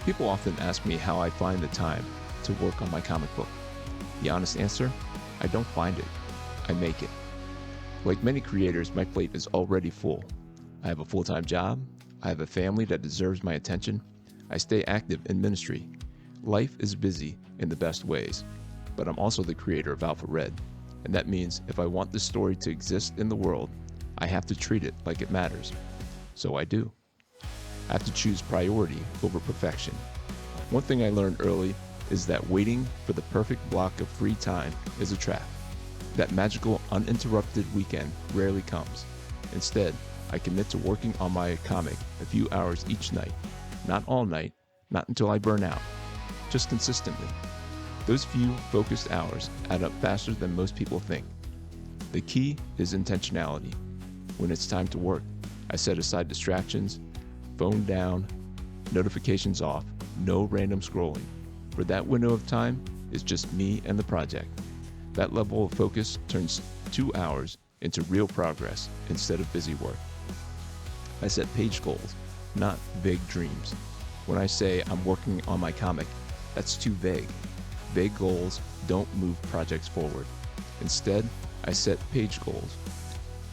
People often ask me how I find the time to work on my comic book. The honest answer? I don't find it. I make it. Like many creators, my plate is already full. I have a full-time job. I have a family that deserves my attention. I stay active in ministry. Life is busy in the best ways, but I'm also the creator of Alpha Red. And that means if I want this story to exist in the world, I have to treat it like it matters. So I do. I have to choose priority over perfection. One thing I learned early is that waiting for the perfect block of free time is a trap. That magical, uninterrupted weekend rarely comes. Instead, I commit to working on my comic a few hours each night. Not all night, not until I burn out, just consistently. Those few focused hours add up faster than most people think. The key is intentionality. When it's time to work, I set aside distractions, phone down, notifications off, no random scrolling. For that window of time, it's just me and the project. That level of focus turns 2 hours into real progress instead of busy work. I set page goals, not vague dreams. When I say I'm working on my comic, that's too vague. Vague goals don't move projects forward. Instead, I set page goals.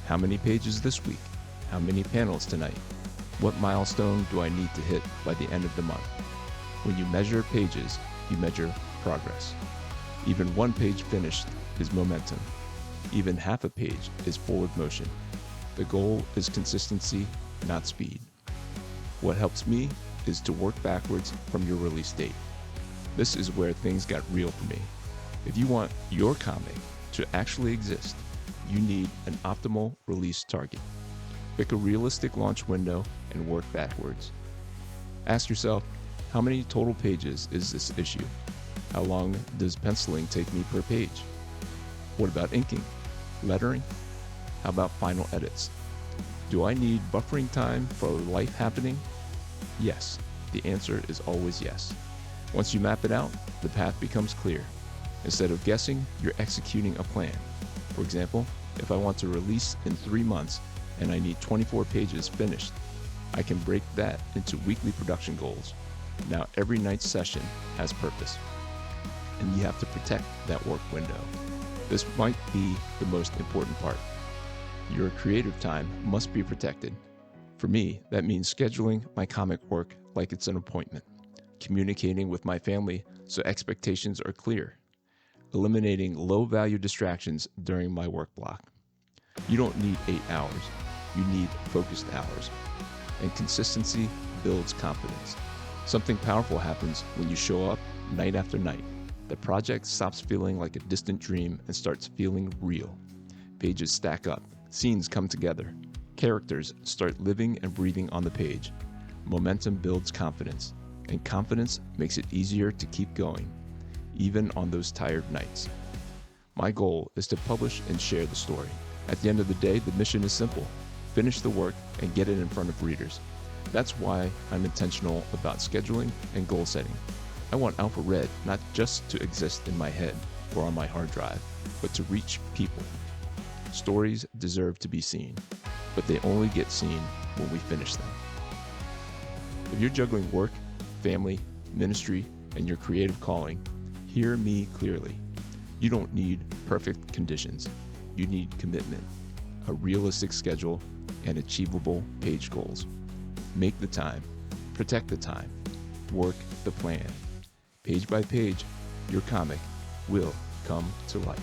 How many pages this week? How many panels tonight? What milestone do I need to hit by the end of the month? When you measure pages, you measure progress. Even one page finished is momentum. Even half a page is forward motion. The goal is consistency, not speed. What helps me is to work backwards from your release date. This is where things got real for me. If you want your comic to actually exist, you need an optimal release target. Pick a realistic launch window and work backwards. Ask yourself, how many total pages is this issue? How long does penciling take me per page? What about inking? Lettering? How about final edits? Do I need buffering time for life happening? Yes. The answer is always yes. Once you map it out, the path becomes clear. Instead of guessing, you're executing a plan. For example, if I want to release in 3 months and I need 24 pages finished, I can break that into weekly production goals. Now every night's session has purpose, and you have to protect that work window. This might be the most important part. Your creative time must be protected. For me, that means scheduling my comic work like it's an appointment, communicating with my family so expectations are clear, eliminating low-value distractions during my work block. You don't need 8 hours, you need focused hours. And consistency builds confidence. Something powerful happens when you show up night after night. The project stops feeling like a distant dream and starts feeling real. Pages stack up, scenes come together, characters start living and breathing on the page. Momentum builds confidence, and confidence makes it easier to keep going, even on those tired nights. My goal is to publish and share the story. At the end of the day, the mission is simple: finish the work and get it in front of readers. That's why I'm intentional about scheduling and goal setting. I want Alpha Red not just to exist in my head or on my hard drive, but to reach people. Stories deserve to be seen, but they only get seen when we finish them. If you're juggling work, family, ministry, and your creative calling, hear me clearly. You don't need perfect conditions. You need commitment, a realistic schedule, and achievable page goals. Make the time, protect the time, work the plan. Page by page, your comic will come to life.